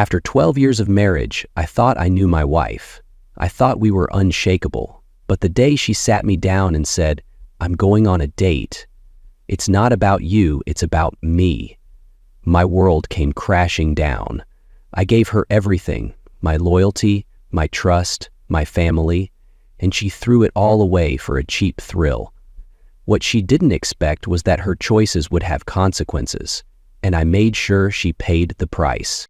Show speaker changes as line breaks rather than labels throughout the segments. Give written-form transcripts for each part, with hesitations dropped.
After 12 years of marriage, I thought I knew my wife. I thought we were unshakable. But the day she sat me down and said, "I'm going on a date. It's not about you, it's about me," my world came crashing down. I gave her everything, my loyalty, my trust, my family, and she threw it all away for a cheap thrill. What she didn't expect was that her choices would have consequences, and I made sure she paid the price.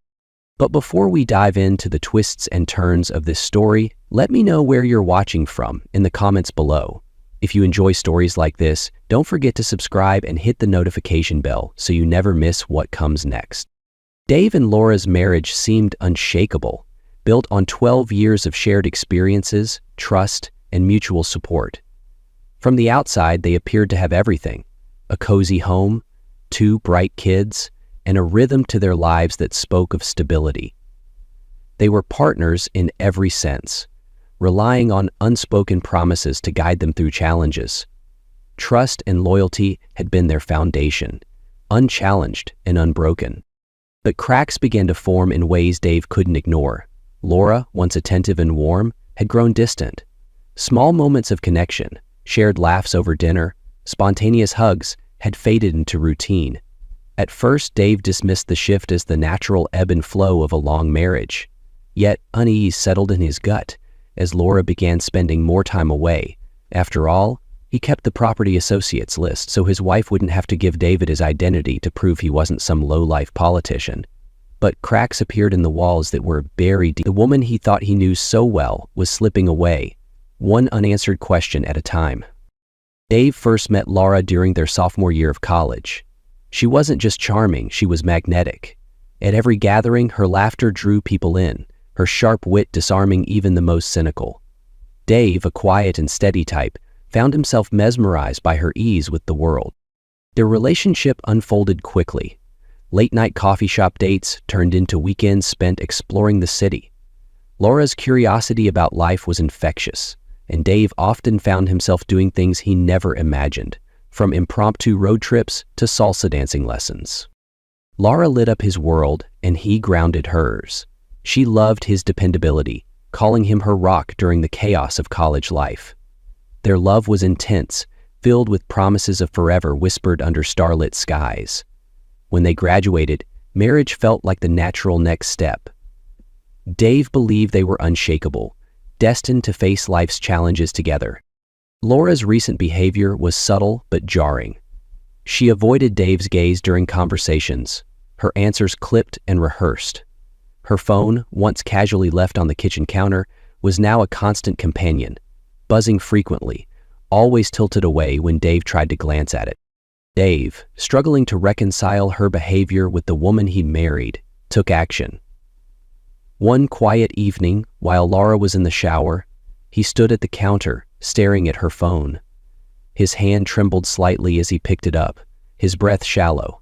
But before we dive into the twists and turns of this story, let me know where you're watching from in the comments below. If you enjoy stories like this, don't forget to subscribe and hit the notification bell so you never miss what comes next. Dave and Laura's marriage seemed unshakable, built on 12 years of shared experiences, trust, and mutual support. From the outside, they appeared to have everything: a cozy home, 2 bright kids, and a rhythm to their lives that spoke of stability. They were partners in every sense, relying on unspoken promises to guide them through challenges. Trust and loyalty had been their foundation, unchallenged and unbroken. But cracks began to form in ways Dave couldn't ignore. Laura, once attentive and warm, had grown distant. Small moments of connection, shared laughs over dinner, spontaneous hugs, had faded into routine. At first, Dave dismissed the shift as the natural ebb and flow of a long marriage. Yet unease settled in his gut as Laura began spending more time away. After all, he kept the property associates list so his wife wouldn't have to give David his identity to prove he wasn't some low-life politician. But cracks appeared in the walls that were buried deep. The woman he thought he knew so well was slipping away, one unanswered question at a time. Dave first met Laura during their sophomore year of college. She wasn't just charming, she was magnetic. At every gathering, her laughter drew people in, her sharp wit disarming even the most cynical. Dave, a quiet and steady type, found himself mesmerized by her ease with the world. Their relationship unfolded quickly. Late-night coffee shop dates turned into weekends spent exploring the city. Laura's curiosity about life was infectious, and Dave often found himself doing things he never imagined, from impromptu road trips to salsa dancing lessons. Laura lit up his world, and he grounded hers. She loved his dependability, calling him her rock during the chaos of college life. Their love was intense, filled with promises of forever whispered under starlit skies. When they graduated, marriage felt like the natural next step. Dave believed they were unshakable, destined to face life's challenges together. Laura's recent behavior was subtle but jarring. She avoided Dave's gaze during conversations, her answers clipped and rehearsed. Her phone, once casually left on the kitchen counter, was now a constant companion, buzzing frequently, always tilted away when Dave tried to glance at it. Dave, struggling to reconcile her behavior with the woman he married, took action. One quiet evening, while Laura was in the shower, he stood at the counter, staring at her phone. His hand trembled slightly as he picked it up, his breath shallow.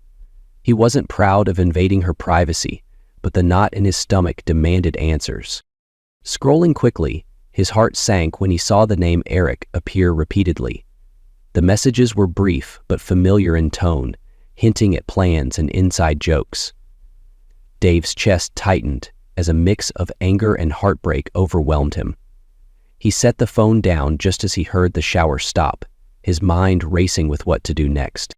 He wasn't proud of invading her privacy, but the knot in his stomach demanded answers. Scrolling quickly, his heart sank when he saw the name Eric appear repeatedly. The messages were brief but familiar in tone, hinting at plans and inside jokes. Dave's chest tightened as a mix of anger and heartbreak overwhelmed him. He set the phone down just as he heard the shower stop, his mind racing with what to do next.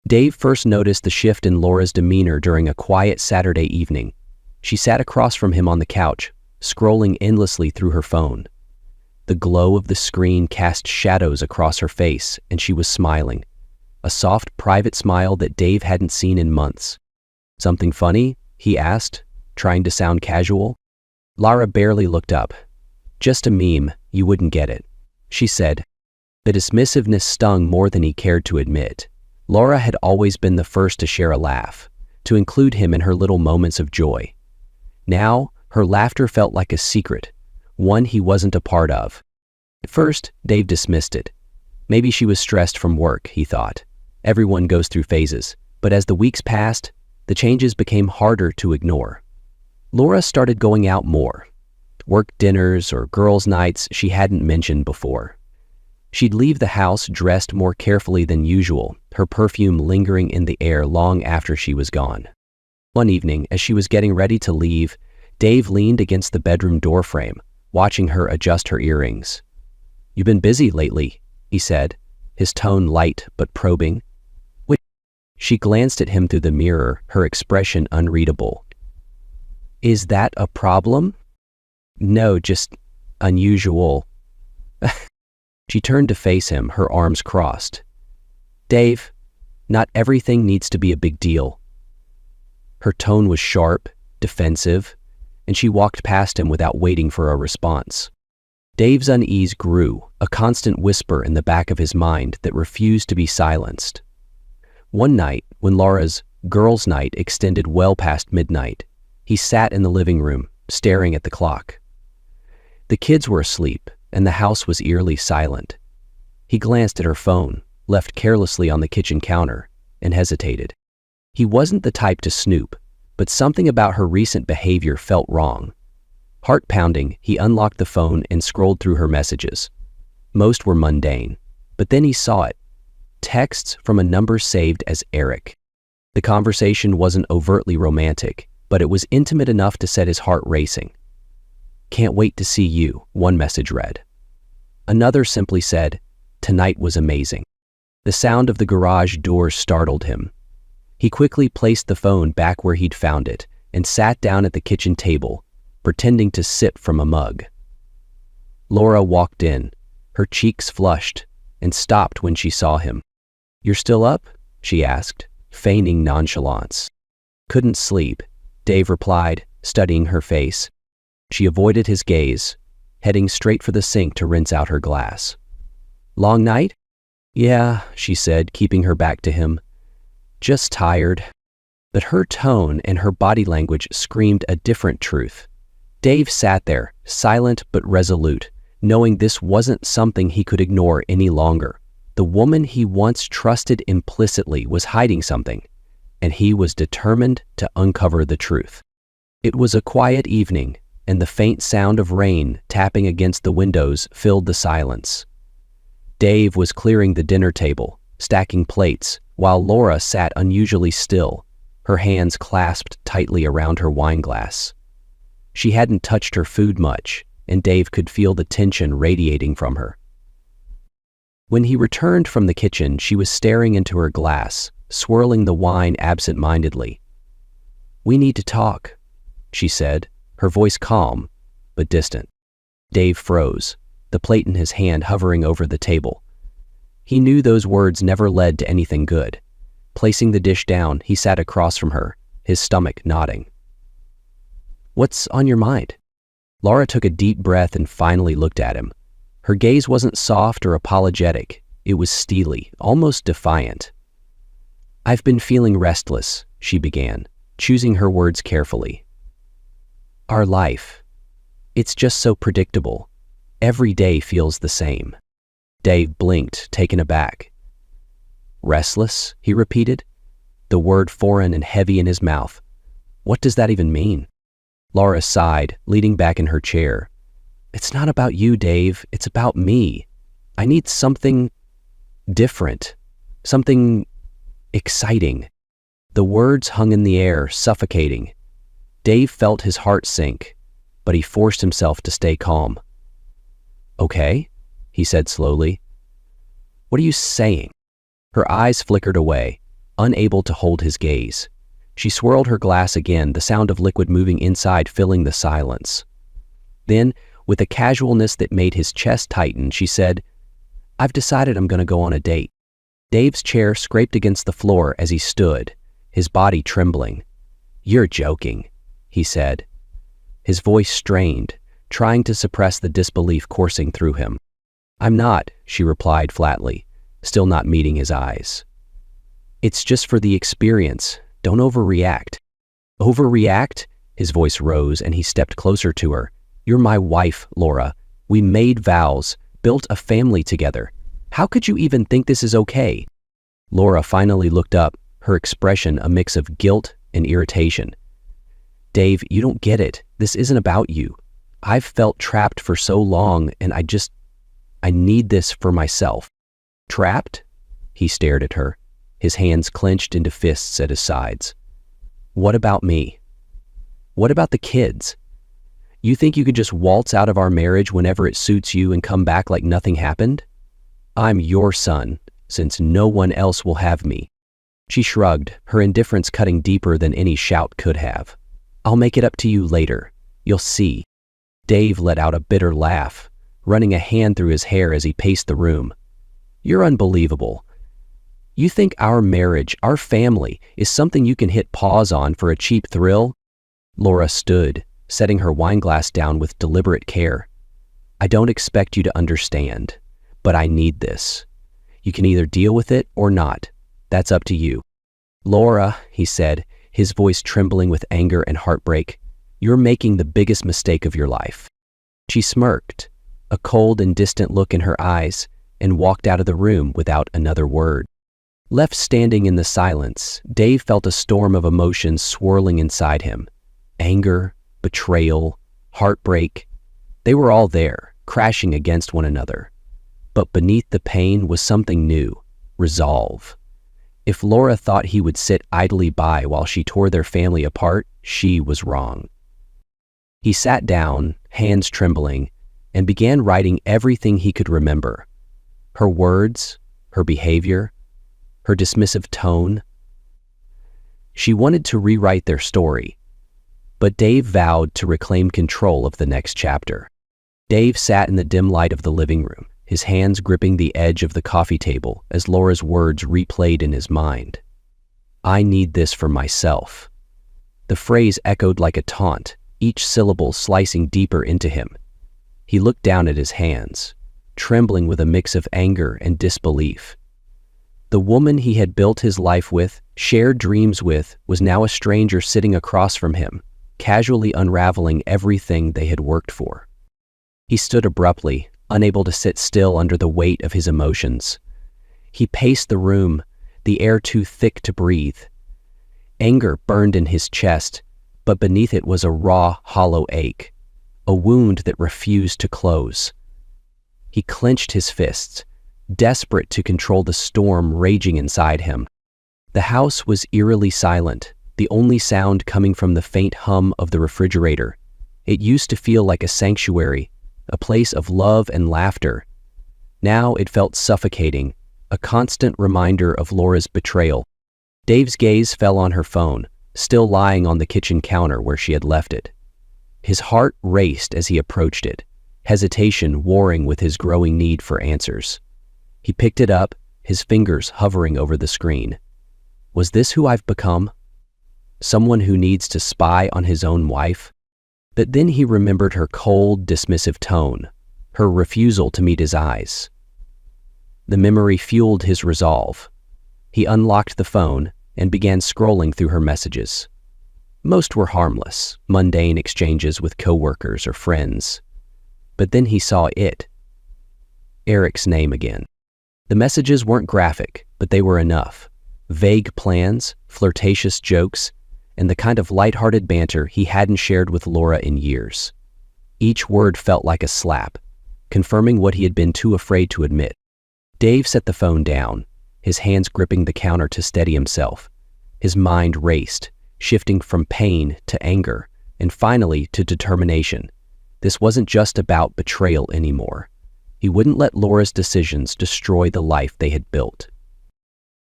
Dave first noticed the shift in Laura's demeanor during a quiet Saturday evening. She sat across from him on the couch, scrolling endlessly through her phone. The glow of the screen cast shadows across her face, and she was smiling, a soft, private smile that Dave hadn't seen in months. "Something funny?" he asked, trying to sound casual. Laura barely looked up. "Just a meme, you wouldn't get it," she said. The dismissiveness stung more than he cared to admit. Laura had always been the first to share a laugh, to include him in her little moments of joy. Now, her laughter felt like a secret, one he wasn't a part of. At first, Dave dismissed it. Maybe she was stressed from work, he thought. Everyone goes through phases, but as the weeks passed, the changes became harder to ignore. Laura started going out more. Work dinners or girls' nights she hadn't mentioned before. She'd leave the house dressed more carefully than usual, her perfume lingering in the air long after she was gone. One evening, as she was getting ready to leave, Dave leaned against the bedroom doorframe, watching her adjust her earrings. "You've been busy lately," he said, his tone light but probing. She glanced at him through the mirror, her expression unreadable. "Is that a problem?" "No, just unusual." She turned to face him, her arms crossed. "Dave, not everything needs to be a big deal." Her tone was sharp, defensive, and she walked past him without waiting for a response. Dave's unease grew, a constant whisper in the back of his mind that refused to be silenced. One night, when Laura's girls' night extended well past midnight, he sat in the living room, staring at the clock. The kids were asleep, and the house was eerily silent. He glanced at her phone, left carelessly on the kitchen counter, and hesitated. He wasn't the type to snoop, but something about her recent behavior felt wrong. Heart pounding, he unlocked the phone and scrolled through her messages. Most were mundane, but then he saw it. Texts from a number saved as Eric. The conversation wasn't overtly romantic, but it was intimate enough to set his heart racing. "Can't wait to see you," one message read. Another simply said, "Tonight was amazing." The sound of the garage door startled him. He quickly placed the phone back where he'd found it and sat down at the kitchen table, pretending to sip from a mug. Laura walked in, her cheeks flushed, and stopped when she saw him. "You're still up?" she asked, feigning nonchalance. "Couldn't sleep," Dave replied, studying her face. She avoided his gaze, heading straight for the sink to rinse out her glass. "Long night?" "Yeah," she said, keeping her back to him. "Just tired." But her tone and her body language screamed a different truth. Dave sat there, silent but resolute, knowing this wasn't something he could ignore any longer. The woman he once trusted implicitly was hiding something, and he was determined to uncover the truth. It was a quiet evening, and the faint sound of rain tapping against the windows filled the silence. Dave was clearing the dinner table, stacking plates, while Laura sat unusually still, her hands clasped tightly around her wineglass. She hadn't touched her food much, and Dave could feel the tension radiating from her. When he returned from the kitchen, she was staring into her glass, swirling the wine absent-mindedly. "We need to talk," she said, her voice calm but distant. Dave froze, the plate in his hand hovering over the table. He knew those words never led to anything good. Placing the dish down, he sat across from her, his stomach knotting. "What's on your mind?" Laura took a deep breath and finally looked at him. Her gaze wasn't soft or apologetic. It was steely, almost defiant. "I've been feeling restless," she began, choosing her words carefully. "Our life. It's just so predictable. Every day feels the same." Dave blinked, taken aback. "Restless?" he repeated, the word foreign and heavy in his mouth. "What does that even mean?" Laura sighed, leaning back in her chair. "It's not about you, Dave. It's about me. I need something different, something exciting." The words hung in the air, suffocating. Dave felt his heart sink, but he forced himself to stay calm. "Okay," he said slowly. "What are you saying?" Her eyes flickered away, unable to hold his gaze. She swirled her glass again, the sound of liquid moving inside filling the silence. Then, with a casualness that made his chest tighten, she said, "I've decided I'm going to go on a date." Dave's chair scraped against the floor as he stood, his body trembling. "You're joking," he said. His voice strained, trying to suppress the disbelief coursing through him. "I'm not," she replied flatly, still not meeting his eyes. "It's just for the experience. Don't overreact." "Overreact?" His voice rose and he stepped closer to her. "You're my wife, Laura. We made vows, built a family together. How could you even think this is okay?" Laura finally looked up, her expression a mix of guilt and irritation. "Dave, you don't get it. This isn't about you. I've felt trapped for so long, and I need this for myself." "Trapped?" He stared at her, his hands clenched into fists at his sides. "What about me? What about the kids? You think you could just waltz out of our marriage whenever it suits you and come back like nothing happened? I'm your son, since no one else will have me." She shrugged, her indifference cutting deeper than any shout could have. "I'll make it up to you later. You'll see." Dave let out a bitter laugh, running a hand through his hair as he paced the room. "You're unbelievable. You think our marriage, our family, is something you can hit pause on for a cheap thrill?" Laura stood, setting her wineglass down with deliberate care. "I don't expect you to understand, but I need this. You can either deal with it or not. That's up to you." "Laura," he said, his voice trembling with anger and heartbreak, "you're making the biggest mistake of your life." She smirked, a cold and distant look in her eyes, and walked out of the room without another word. Left standing in the silence, Dave felt a storm of emotions swirling inside him. Anger, betrayal, heartbreak. They were all there, crashing against one another. But beneath the pain was something new, resolve. If Laura thought he would sit idly by while she tore their family apart, she was wrong. He sat down, hands trembling, and began writing everything he could remember. Her words, her behavior, her dismissive tone. She wanted to rewrite their story, but Dave vowed to reclaim control of the next chapter. Dave sat in the dim light of the living room, his hands gripping the edge of the coffee table as Laura's words replayed in his mind. "I need this for myself." The phrase echoed like a taunt, each syllable slicing deeper into him. He looked down at his hands, trembling with a mix of anger and disbelief. The woman he had built his life with, shared dreams with, was now a stranger sitting across from him, casually unraveling everything they had worked for. He stood abruptly, unable to sit still under the weight of his emotions. He paced the room, the air too thick to breathe. Anger burned in his chest, but beneath it was a raw, hollow ache, a wound that refused to close. He clenched his fists, desperate to control the storm raging inside him. The house was eerily silent, the only sound coming from the faint hum of the refrigerator. It used to feel like a sanctuary, a place of love and laughter. Now it felt suffocating, a constant reminder of Laura's betrayal. Dave's gaze fell on her phone, still lying on the kitchen counter where she had left it. His heart raced as he approached it, hesitation warring with his growing need for answers. He picked it up, his fingers hovering over the screen. Was this who I've become? Someone who needs to spy on his own wife? But then he remembered her cold, dismissive tone, her refusal to meet his eyes. The memory fueled his resolve. He unlocked the phone and began scrolling through her messages. Most were harmless, mundane exchanges with coworkers or friends. But then he saw it. Eric's name again. The messages weren't graphic, but they were enough. Vague plans, flirtatious jokes, and the kind of lighthearted banter he hadn't shared with Laura in years. Each word felt like a slap, confirming what he had been too afraid to admit. Dave set the phone down, his hands gripping the counter to steady himself. His mind raced, shifting from pain to anger, and finally to determination. This wasn't just about betrayal anymore. He wouldn't let Laura's decisions destroy the life they had built.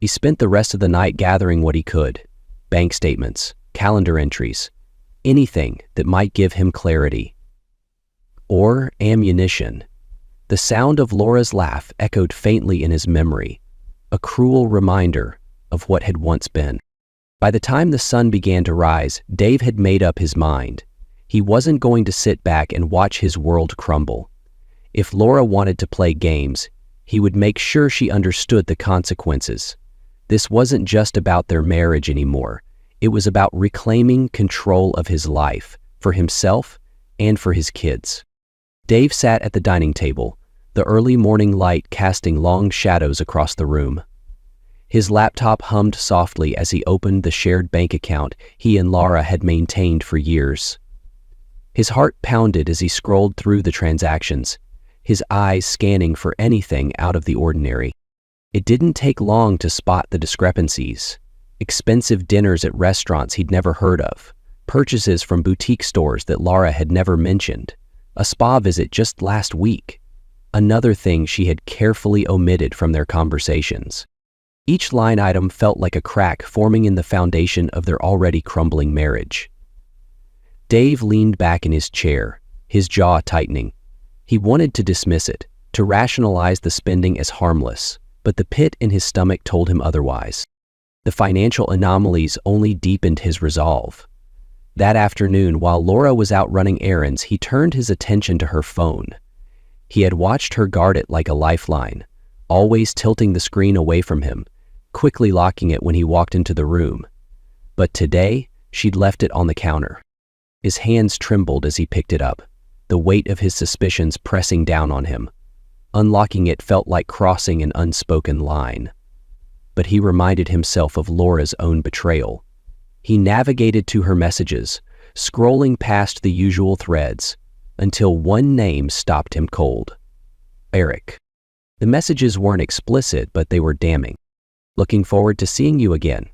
He spent the rest of the night gathering what he could: bank statements, calendar entries, anything that might give him clarity. Or ammunition. The sound of Laura's laugh echoed faintly in his memory, a cruel reminder of what had once been. By the time the sun began to rise, Dave had made up his mind. He wasn't going to sit back and watch his world crumble. If Laura wanted to play games, he would make sure she understood the consequences. This wasn't just about their marriage anymore. It was about reclaiming control of his life, for himself and for his kids. Dave sat at the dining table, the early morning light casting long shadows across the room. His laptop hummed softly as he opened the shared bank account he and Laura had maintained for years. His heart pounded as he scrolled through the transactions, his eyes scanning for anything out of the ordinary. It didn't take long to spot the discrepancies. Expensive dinners at restaurants he'd never heard of, purchases from boutique stores that Laura had never mentioned, a spa visit just last week, another thing she had carefully omitted from their conversations. Each line item felt like a crack forming in the foundation of their already crumbling marriage. Dave leaned back in his chair, his jaw tightening. He wanted to dismiss it, to rationalize the spending as harmless, but the pit in his stomach told him otherwise. The financial anomalies only deepened his resolve. That afternoon, while Laura was out running errands, he turned his attention to her phone. He had watched her guard it like a lifeline, always tilting the screen away from him, quickly locking it when he walked into the room. But today, she'd left it on the counter. His hands trembled as he picked it up, the weight of his suspicions pressing down on him. Unlocking it felt like crossing an unspoken line. But he reminded himself of Laura's own betrayal. He navigated to her messages, scrolling past the usual threads, until one name stopped him cold. Eric. The messages weren't explicit, but they were damning. Looking forward to seeing you again.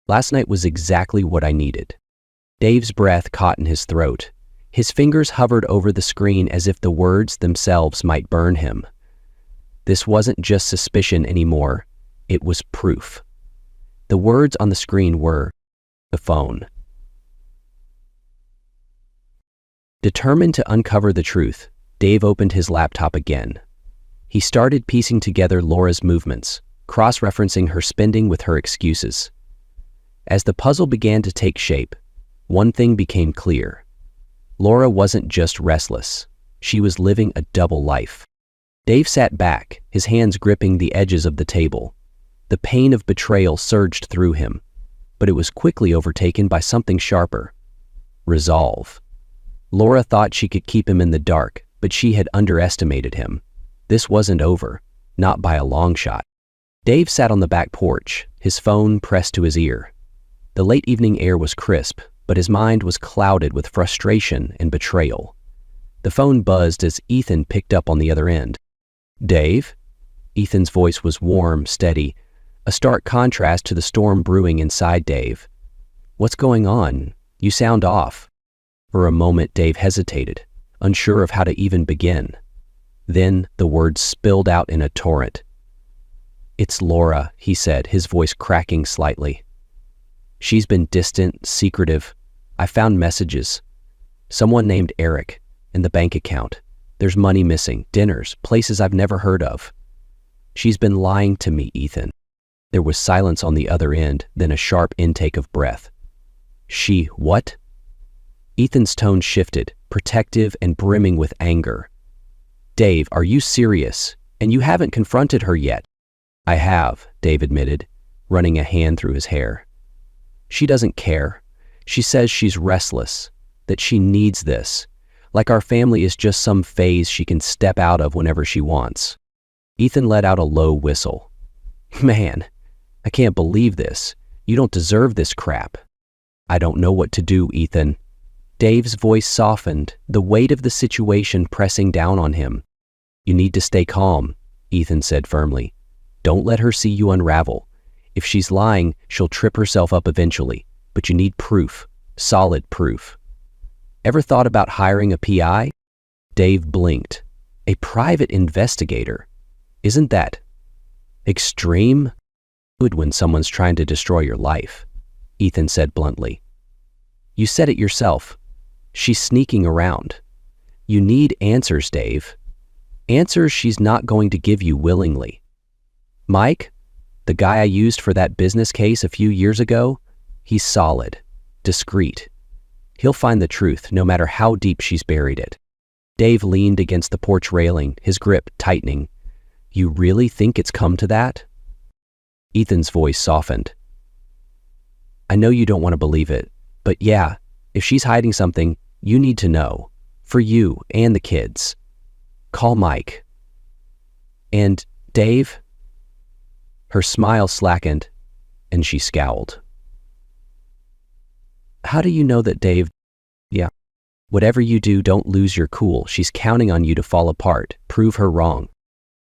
Last night was exactly what I needed. Dave's breath caught in his throat. His fingers hovered over the screen as if the words themselves might burn him. This wasn't just suspicion anymore. It was proof. The words on the screen were, "The phone." Determined to uncover the truth, Dave opened his laptop again. He started piecing together Laura's movements, cross-referencing her spending with her excuses. As the puzzle began to take shape, one thing became clear. Laura wasn't just restless. She was living a double life. Dave sat back, his hands gripping the edges of the table. The pain of betrayal surged through him, but it was quickly overtaken by something sharper. Resolve. Laura thought she could keep him in the dark, but she had underestimated him. This wasn't over, not by a long shot. Dave sat on the back porch, his phone pressed to his ear. The late evening air was crisp, but his mind was clouded with frustration and betrayal. The phone buzzed as Ethan picked up on the other end. "Dave?" Ethan's voice was warm, steady, a stark contrast to the storm brewing inside Dave. "What's going on? You sound off." For a moment, Dave hesitated, unsure of how to even begin. Then the words spilled out in a torrent. "It's Laura," he said, his voice cracking slightly. "She's been distant, secretive. I found messages. Someone named Eric, and the bank account. There's money missing, dinners, places I've never heard of. She's been lying to me, Ethan." There was silence on the other end, then a sharp intake of breath. "She what?" Ethan's tone shifted, protective and brimming with anger. "Dave, are you serious? And you haven't confronted her yet." "I have," Dave admitted, running a hand through his hair. "She doesn't care. She says she's restless, that she needs this, like our family is just some phase she can step out of whenever she wants." Ethan let out a low whistle. "Man, I can't believe this. You don't deserve this crap." "I don't know what to do, Ethan." Dave's voice softened, the weight of the situation pressing down on him. "You need to stay calm," Ethan said firmly. "Don't let her see you unravel. If she's lying, she'll trip herself up eventually, but you need proof, solid proof." "Ever thought about hiring a PI?" Dave blinked. "A private investigator? Isn't that extreme?" "Good when someone's trying to destroy your life," Ethan said bluntly. "You said it yourself. She's sneaking around. You need answers, Dave. Answers she's not going to give you willingly. Mike, the guy I used for that business case a few years ago, he's solid, discreet. He'll find the truth no matter how deep she's buried it." Dave leaned against the porch railing, his grip tightening. "You really think it's come to that?" Ethan's voice softened. "I know you don't want to believe it, but yeah, if she's hiding something, you need to know. For you and the kids. Call Mike." "And Dave?" Her smile slackened, and she scowled. "How do you know that Dave—" "Yeah. Whatever you do, don't lose your cool. She's counting on you to fall apart. Prove her wrong."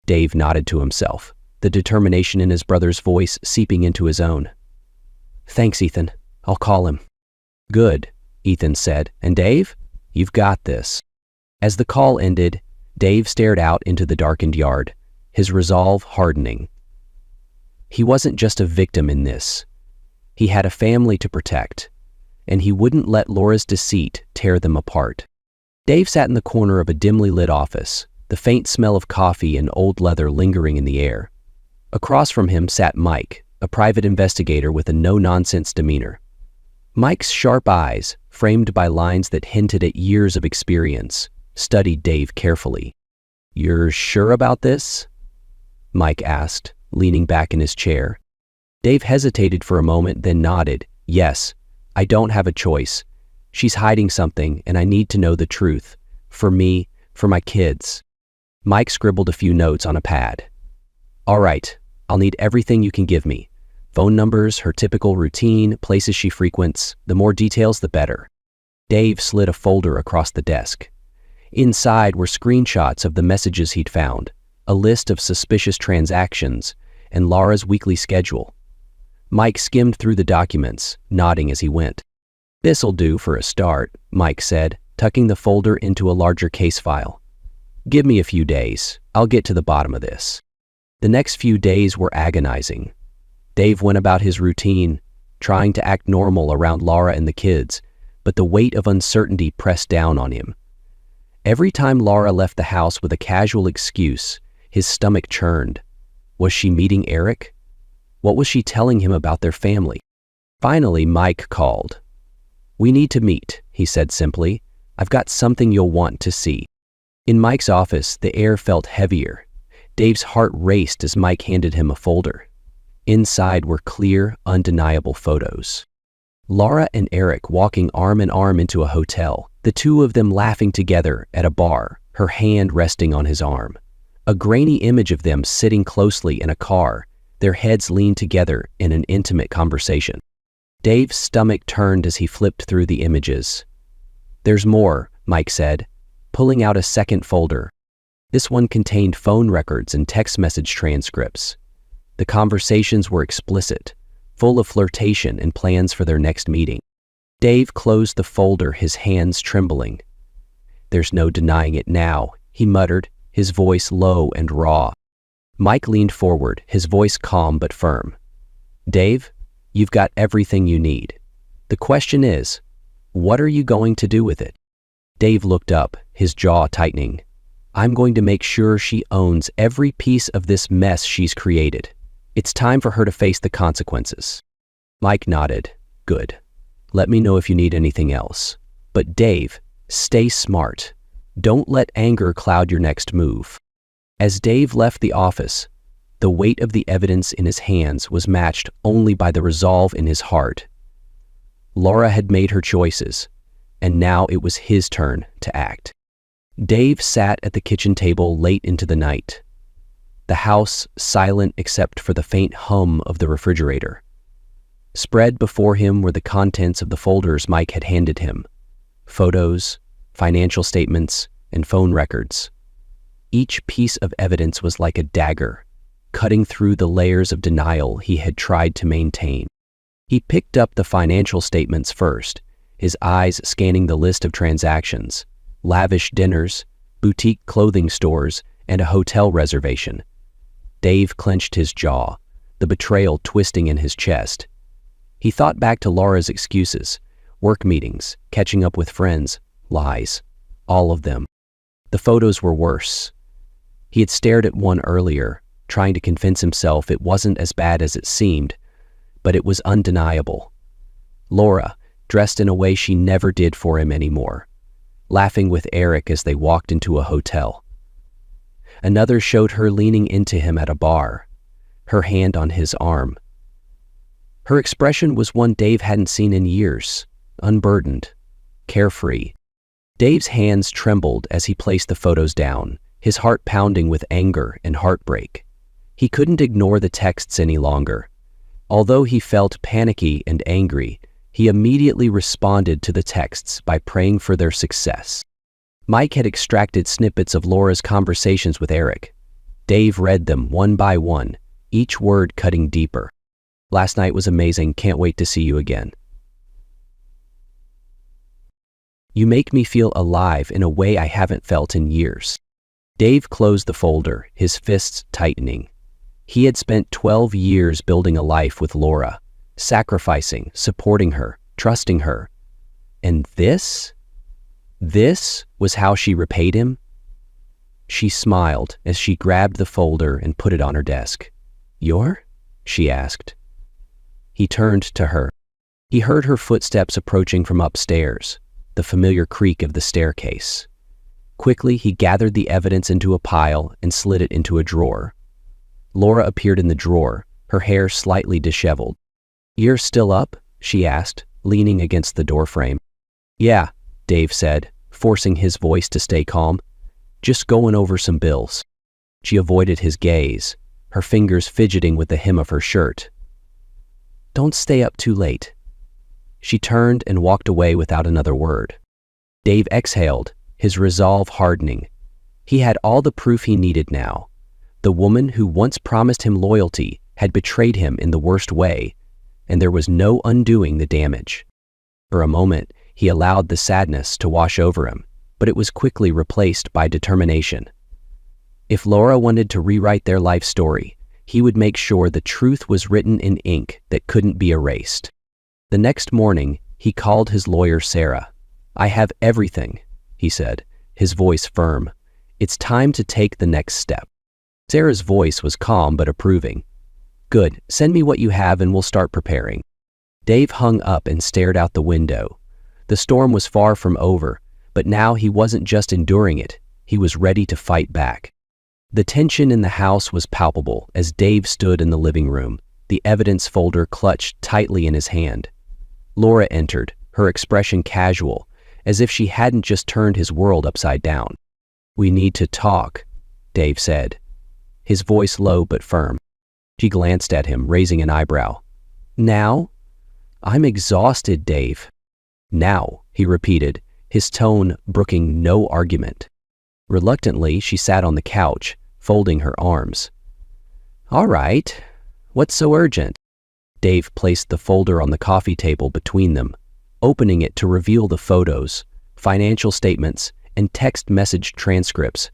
Dave nodded to himself, the determination in his brother's voice seeping into his own. "Thanks, Ethan. I'll call him." "Good." Ethan said. "And Dave? You've got this." As the call ended, Dave stared out into the darkened yard, his resolve hardening. He wasn't just a victim in this. He had a family to protect, and he wouldn't let Laura's deceit tear them apart. Dave sat in the corner of a dimly lit office, the faint smell of coffee and old leather lingering in the air. Across from him sat Mike, a private investigator with a no-nonsense demeanor. Mike's sharp eyes, framed by lines that hinted at years of experience, studied Dave carefully. "You're sure about this?" Mike asked, leaning back in his chair. Dave hesitated for a moment, then nodded. "Yes, I don't have a choice. She's hiding something, and I need to know the truth. For me, for my kids." Mike scribbled a few notes on a pad. "All right, I'll need everything you can give me. Phone numbers, her typical routine, places she frequents. The more details, the better." Dave slid a folder across the desk. Inside were screenshots of the messages he'd found, a list of suspicious transactions, and Laura's weekly schedule. Mike skimmed through the documents, nodding as he went. "This'll do for a start," Mike said, tucking the folder into a larger case file. "Give me a few days. I'll get to the bottom of this." The next few days were agonizing. Dave went about his routine, trying to act normal around Laura and the kids, but the weight of uncertainty pressed down on him. Every time Laura left the house with a casual excuse, his stomach churned. Was she meeting Eric? What was she telling him about their family? Finally, Mike called. "We need to meet," he said simply. "I've got something you'll want to see." In Mike's office, the air felt heavier. Dave's heart raced as Mike handed him a folder. Inside were clear, undeniable photos. Laura and Eric walking arm in arm into a hotel, the two of them laughing together at a bar, her hand resting on his arm. A grainy image of them sitting closely in a car, their heads leaned together in an intimate conversation. Dave's stomach turned as he flipped through the images. "There's more," Mike said, pulling out a second folder. This one contained phone records and text message transcripts. The conversations were explicit, full of flirtation and plans for their next meeting. Dave closed the folder, his hands trembling. "There's no denying it now," he muttered, his voice low and raw. Mike leaned forward, his voice calm but firm. "Dave, you've got everything you need. The question is, what are you going to do with it?" Dave looked up, his jaw tightening. "I'm going to make sure she owns every piece of this mess she's created. It's time for her to face the consequences." Mike nodded. "Good. Let me know if you need anything else. But Dave, stay smart. Don't let anger cloud your next move." As Dave left the office, the weight of the evidence in his hands was matched only by the resolve in his heart. Laura had made her choices, and now it was his turn to act. Dave sat at the kitchen table late into the night. The house silent except for the faint hum of the refrigerator. Spread before him were the contents of the folders Mike had handed him. Photos, financial statements, and phone records. Each piece of evidence was like a dagger, cutting through the layers of denial he had tried to maintain. He picked up the financial statements first, his eyes scanning the list of transactions, lavish dinners, boutique clothing stores, and a hotel reservation. Dave clenched his jaw, the betrayal twisting in his chest. He thought back to Laura's excuses, work meetings, catching up with friends, lies, all of them. The photos were worse. He had stared at one earlier, trying to convince himself it wasn't as bad as it seemed, but it was undeniable. Laura, dressed in a way she never did for him anymore, laughing with Eric as they walked into a hotel. Another showed her leaning into him at a bar, her hand on his arm. Her expression was one Dave hadn't seen in years, unburdened, carefree. Dave's hands trembled as he placed the photos down, his heart pounding with anger and heartbreak. He couldn't ignore the texts any longer. Although he felt panicky and angry, he immediately responded to the texts by praying for their success. Mike had extracted snippets of Laura's conversations with Eric. Dave read them one by one, each word cutting deeper. "Last night was amazing, can't wait to see you again." You make me feel alive in a way I haven't felt in years. Dave closed the folder, his fists tightening. He had spent 12 years building a life with Laura, sacrificing, supporting her, trusting her. And this was how she repaid him? She smiled as she grabbed the folder and put it on her desk. She asked. He turned to her. He heard her footsteps approaching from upstairs, the familiar creak of the staircase. Quickly, he gathered the evidence into a pile and slid it into a drawer. Laura appeared in the drawer, her hair slightly disheveled. "You're still up?" she asked, leaning against the doorframe. "Yeah," Dave said, forcing his voice to stay calm. "Just going over some bills." She avoided his gaze, her fingers fidgeting with the hem of her shirt. "Don't stay up too late." She turned and walked away without another word. Dave exhaled, his resolve hardening. He had all the proof he needed now. The woman who once promised him loyalty had betrayed him in the worst way, and there was no undoing the damage. For a moment, he allowed the sadness to wash over him, but it was quickly replaced by determination. If Laura wanted to rewrite their life story, he would make sure the truth was written in ink that couldn't be erased. The next morning, he called his lawyer, Sarah. "I have everything," he said, his voice firm. "It's time to take the next step." Sarah's voice was calm but approving. "Good, send me what you have and we'll start preparing." Dave hung up and stared out the window. The storm was far from over, but now he wasn't just enduring it, he was ready to fight back. The tension in the house was palpable as Dave stood in the living room, the evidence folder clutched tightly in his hand. Laura entered, her expression casual, as if she hadn't just turned his world upside down. "We need to talk," Dave said, his voice low but firm. She glanced at him, raising an eyebrow. "Now?" "I'm exhausted, Dave." "Now," he repeated, his tone brooking no argument. Reluctantly, she sat on the couch, folding her arms. "All right. What's so urgent?" Dave placed the folder on the coffee table between them, opening it to reveal the photos, financial statements, and text message transcripts.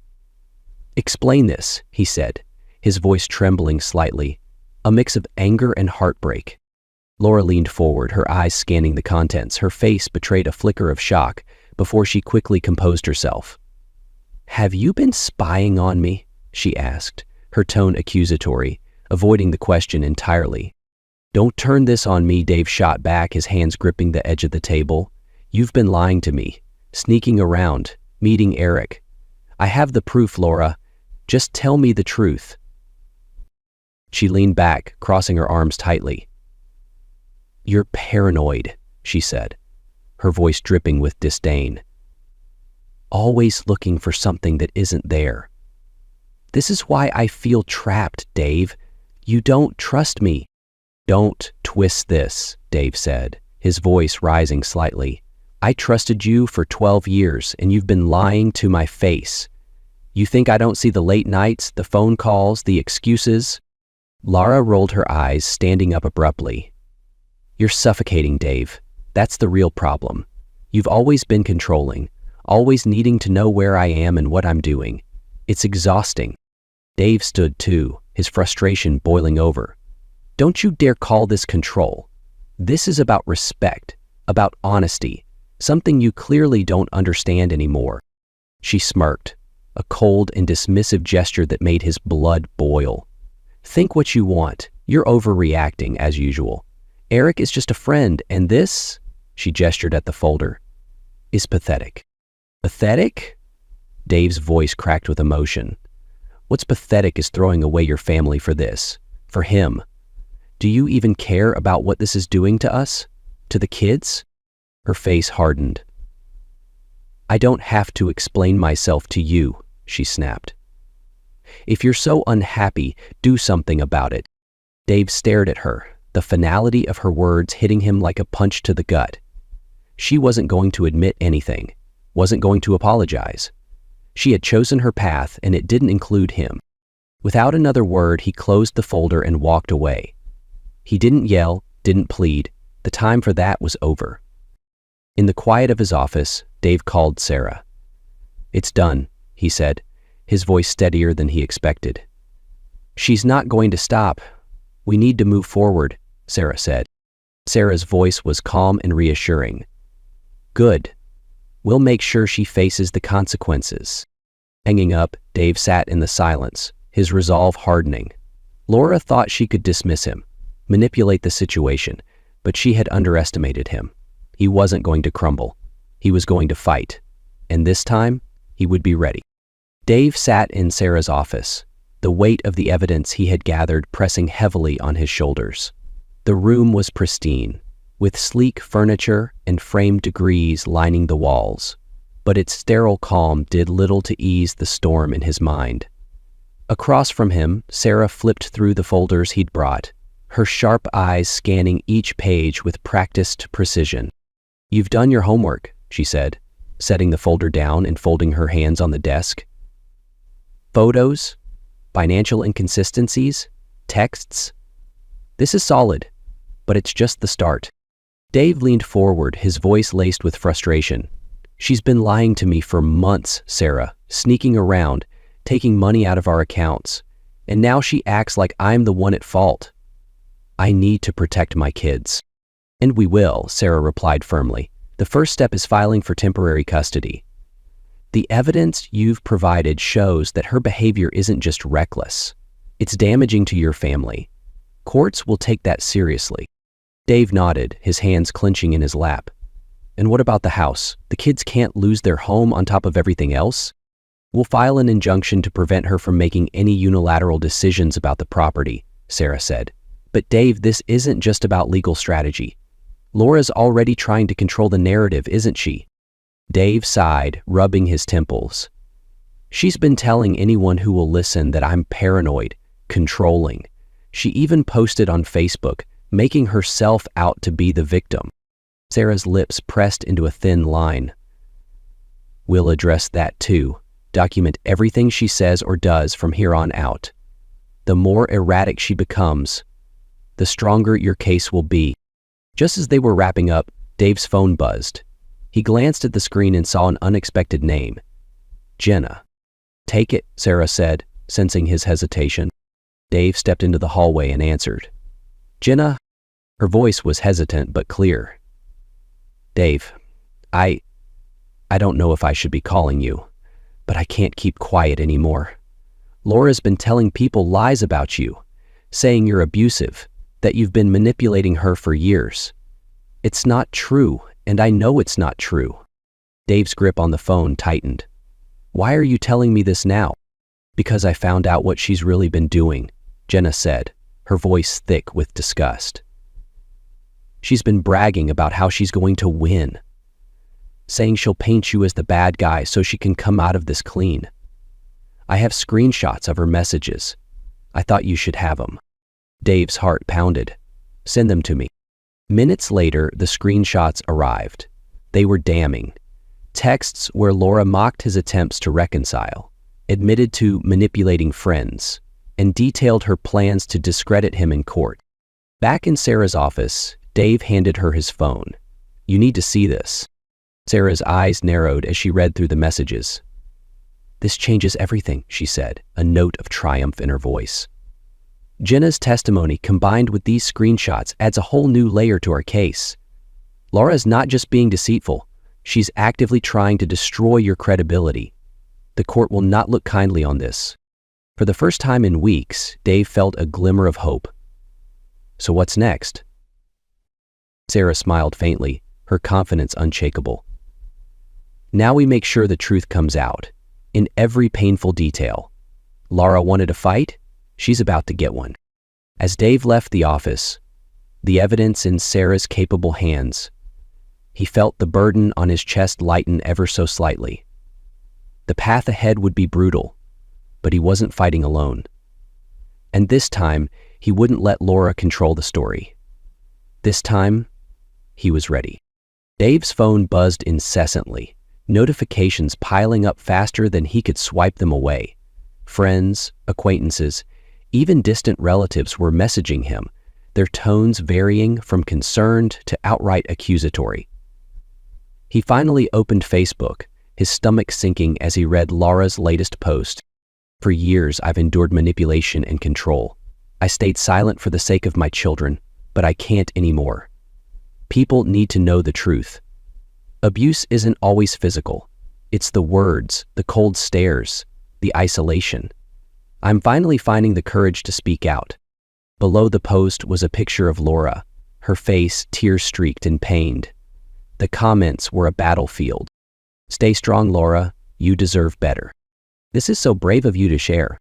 "Explain this," he said, his voice trembling slightly, a mix of anger and heartbreak. Laura leaned forward, her eyes scanning the contents. Her face betrayed a flicker of shock before she quickly composed herself. "Have you been spying on me?" she asked, her tone accusatory, avoiding the question entirely. "Don't turn this on me," Dave shot back, his hands gripping the edge of the table. "You've been lying to me, sneaking around, meeting Eric. I have the proof, Laura. Just tell me the truth." She leaned back, crossing her arms tightly. "You're paranoid," she said, her voice dripping with disdain. "Always looking for something that isn't there. This is why I feel trapped, Dave. You don't trust me." "Don't twist this," Dave said, his voice rising slightly. "I trusted you for 12 years, and you've been lying to my face. You think I don't see the late nights, the phone calls, the excuses?" Laura rolled her eyes, standing up abruptly. "You're suffocating, Dave. That's the real problem. You've always been controlling, always needing to know where I am and what I'm doing. It's exhausting." Dave stood too, his frustration boiling over. "Don't you dare call this control. This is about respect, about honesty, something you clearly don't understand anymore." She smirked, a cold and dismissive gesture that made his blood boil. "Think what you want. You're overreacting, as usual. Eric is just a friend, and this," she gestured at the folder, "is pathetic." "Pathetic?" Dave's voice cracked with emotion. "What's pathetic is throwing away your family for this, for him. Do you even care about what this is doing to us? To the kids?" Her face hardened. "I don't have to explain myself to you," she snapped. "If you're so unhappy, do something about it." Dave stared at her, the finality of her words hitting him like a punch to the gut. She wasn't going to admit anything, wasn't going to apologize. She had chosen her path, and it didn't include him. Without another word, he closed the folder and walked away. He didn't yell, didn't plead. The time for that was over. In the quiet of his office, Dave called Sarah. "It's done," he said, his voice steadier than he expected. "She's not going to stop. We need to move forward," Sarah said. Sarah's voice was calm and reassuring. "Good. We'll make sure she faces the consequences." Hanging up, Dave sat in the silence, his resolve hardening. Laura thought she could dismiss him, manipulate the situation, but she had underestimated him. He wasn't going to crumble. He was going to fight. And this time, he would be ready. Dave sat in Sarah's office, the weight of the evidence he had gathered pressing heavily on his shoulders. The room was pristine, with sleek furniture and framed degrees lining the walls, but its sterile calm did little to ease the storm in his mind. Across from him, Sarah flipped through the folders he'd brought, her sharp eyes scanning each page with practiced precision. "You've done your homework," she said, setting the folder down and folding her hands on the desk. "Photos, financial inconsistencies, texts. This is solid, but it's just the start." Dave leaned forward, his voice laced with frustration. "She's been lying to me for months, Sarah, sneaking around, taking money out of our accounts, and now she acts like I'm the one at fault. I need to protect my kids." "And we will," Sarah replied firmly. "The first step is filing for temporary custody. The evidence you've provided shows that her behavior isn't just reckless. It's damaging to your family. Courts will take that seriously." Dave nodded, his hands clenching in his lap. "And what about the house? The kids can't lose their home on top of everything else?" "We'll file an injunction to prevent her from making any unilateral decisions about the property," Sarah said. "But Dave, this isn't just about legal strategy. Laura's already trying to control the narrative, isn't she?" Dave sighed, rubbing his temples. "She's been telling anyone who will listen that I'm paranoid, controlling. She even posted on Facebook, making herself out to be the victim." Sarah's lips pressed into a thin line. "We'll address that too. Document everything she says or does from here on out. The more erratic she becomes, the stronger your case will be." Just as they were wrapping up, Dave's phone buzzed. He glanced at the screen and saw an unexpected name. "Jenna." "Take it," Sarah said, sensing his hesitation. Dave stepped into the hallway and answered. "Jenna?" Her voice was hesitant but clear. "Dave, I don't know if I should be calling you, but I can't keep quiet anymore. Laura's been telling people lies about you, saying you're abusive, that you've been manipulating her for years. It's not true, and I know it's not true." Dave's grip on the phone tightened. "Why are you telling me this now?" "Because I found out what she's really been doing," Jenna said, her voice thick with disgust. "She's been bragging about how she's going to win, saying she'll paint you as the bad guy so she can come out of this clean. I have screenshots of her messages. I thought you should have them." Dave's heart pounded. "Send them to me." Minutes later, the screenshots arrived. They were damning. Texts where Laura mocked his attempts to reconcile, admitted to manipulating friends, and detailed her plans to discredit him in court. Back in Sarah's office, Dave handed her his phone. "You need to see this." Sarah's eyes narrowed as she read through the messages. "This changes everything," she said, a note of triumph in her voice. "Jenna's testimony combined with these screenshots adds a whole new layer to our case. Laura's not just being deceitful, she's actively trying to destroy your credibility. The court will not look kindly on this." For the first time in weeks, Dave felt a glimmer of hope. "So what's next?" Sarah smiled faintly, her confidence unshakable. "Now we make sure the truth comes out, in every painful detail. Laura wanted a fight? She's about to get one." As Dave left the office, the evidence in Sarah's capable hands, he felt the burden on his chest lighten ever so slightly. The path ahead would be brutal, but he wasn't fighting alone. And this time, he wouldn't let Laura control the story. This time, he was ready. Dave's phone buzzed incessantly, notifications piling up faster than he could swipe them away. Friends, acquaintances, even distant relatives were messaging him, their tones varying from concerned to outright accusatory. He finally opened Facebook, his stomach sinking as he read Laura's latest post. For years, I've endured manipulation and control. I stayed silent for the sake of my children, but I can't anymore. People need to know the truth. Abuse isn't always physical. It's the words, the cold stares, the isolation. I'm finally finding the courage to speak out. Below the post was a picture of Laura, her face tear-streaked and pained. The comments were a battlefield. Stay strong, Laura. You deserve better. This is so brave of you to share.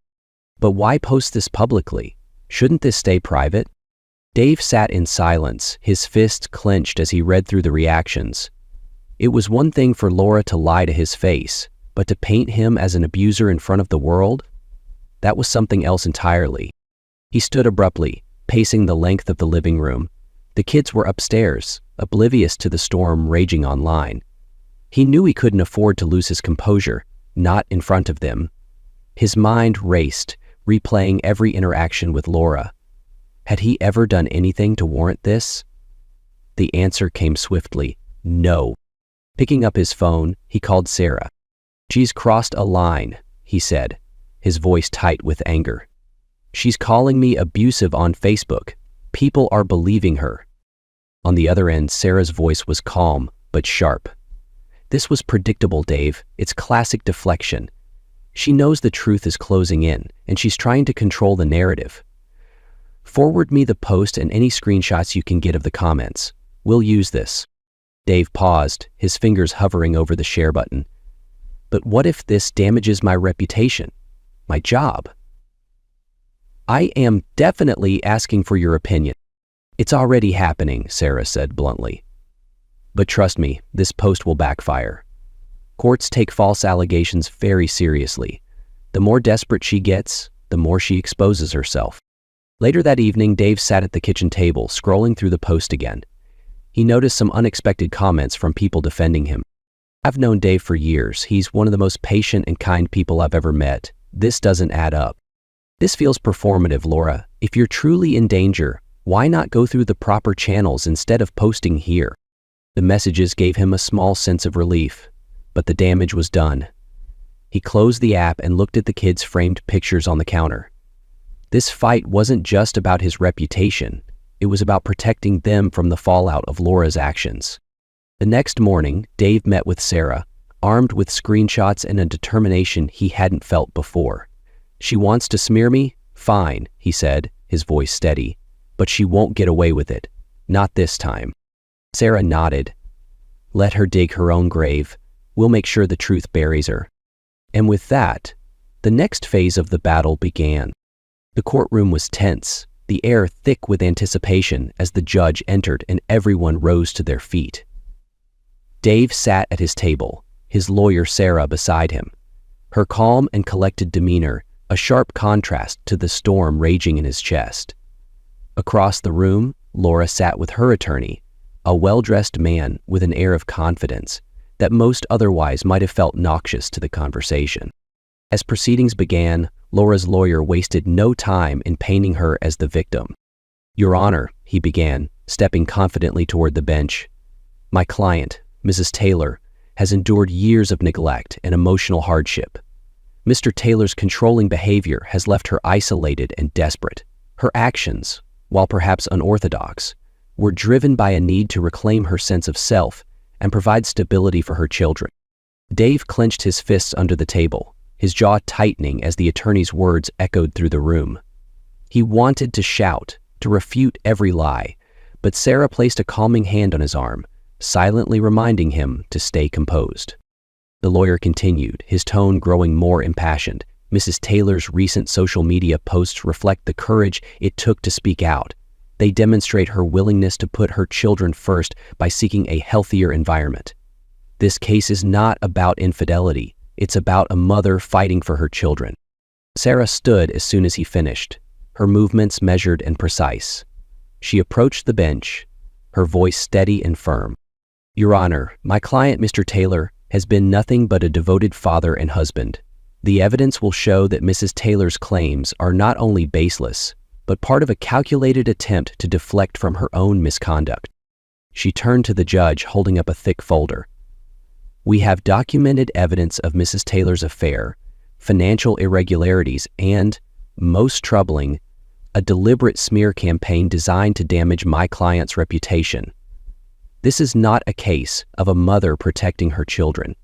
But why post this publicly? Shouldn't this stay private? Dave sat in silence, his fists clenched as he read through the reactions. It was one thing for Laura to lie to his face, but to paint him as an abuser in front of the world? That was something else entirely. He stood abruptly, pacing the length of the living room. The kids were upstairs, oblivious to the storm raging online. He knew he couldn't afford to lose his composure, not in front of them. His mind raced, replaying every interaction with Laura. Had he ever done anything to warrant this? The answer came swiftly, no. Picking up his phone, he called Sarah. She's crossed a line, he said, his voice tight with anger. She's calling me abusive on Facebook. People are believing her. On the other end, Sarah's voice was calm, but sharp. This was predictable, Dave. It's classic deflection. She knows the truth is closing in, and she's trying to control the narrative. Forward me the post and any screenshots you can get of the comments. We'll use this. Dave paused, his fingers hovering over the share button. But what if this damages my reputation? My job? I am definitely asking for your opinion. It's already happening, Sarah said bluntly. But trust me, this post will backfire. Courts take false allegations very seriously. The more desperate she gets, the more she exposes herself. Later that evening, Dave sat at the kitchen table, scrolling through the post again. He noticed some unexpected comments from people defending him. I've known Dave for years. He's one of the most patient and kind people I've ever met. This doesn't add up. This feels performative, Laura. If you're truly in danger, why not go through the proper channels instead of posting here? The messages gave him a small sense of relief, but the damage was done. He closed the app and looked at the kids' framed pictures on the counter. This fight wasn't just about his reputation. It was about protecting them from the fallout of Laura's actions. The next morning, Dave met with Sarah, armed with screenshots and a determination he hadn't felt before. She wants to smear me? Fine, he said, his voice steady. But she won't get away with it. Not this time. Sarah nodded. Let her dig her own grave. We'll make sure the truth buries her. And with that, the next phase of the battle began. The courtroom was tense, the air thick with anticipation as the judge entered and everyone rose to their feet. Dave sat at his table, his lawyer Sarah beside him. Her calm and collected demeanor, a sharp contrast to the storm raging in his chest. Across the room, Laura sat with her attorney, a well-dressed man with an air of confidence that most otherwise might have felt noxious to the conversation. As proceedings began, Laura's lawyer wasted no time in painting her as the victim. Your Honor, he began, stepping confidently toward the bench. My client, Mrs. Taylor, has endured years of neglect and emotional hardship. Mr. Taylor's controlling behavior has left her isolated and desperate. Her actions, while perhaps unorthodox, were driven by a need to reclaim her sense of self and provide stability for her children. Dave clenched his fists under the table, his jaw tightening as the attorney's words echoed through the room. He wanted to shout, to refute every lie, but Sarah placed a calming hand on his arm, silently reminding him to stay composed. The lawyer continued, his tone growing more impassioned. Mrs. Taylor's recent social media posts reflect the courage it took to speak out. They demonstrate her willingness to put her children first by seeking a healthier environment. This case is not about infidelity. It's about a mother fighting for her children. Sarah stood as soon as he finished, her movements measured and precise. She approached the bench, her voice steady and firm. Your Honor, my client, Mr. Taylor, has been nothing but a devoted father and husband. The evidence will show that Mrs. Taylor's claims are not only baseless, but part of a calculated attempt to deflect from her own misconduct. She turned to the judge, holding up a thick folder. We have documented evidence of Mrs. Taylor's affair, financial irregularities, and, most troubling, a deliberate smear campaign designed to damage my client's reputation. This is not a case of a mother protecting her children.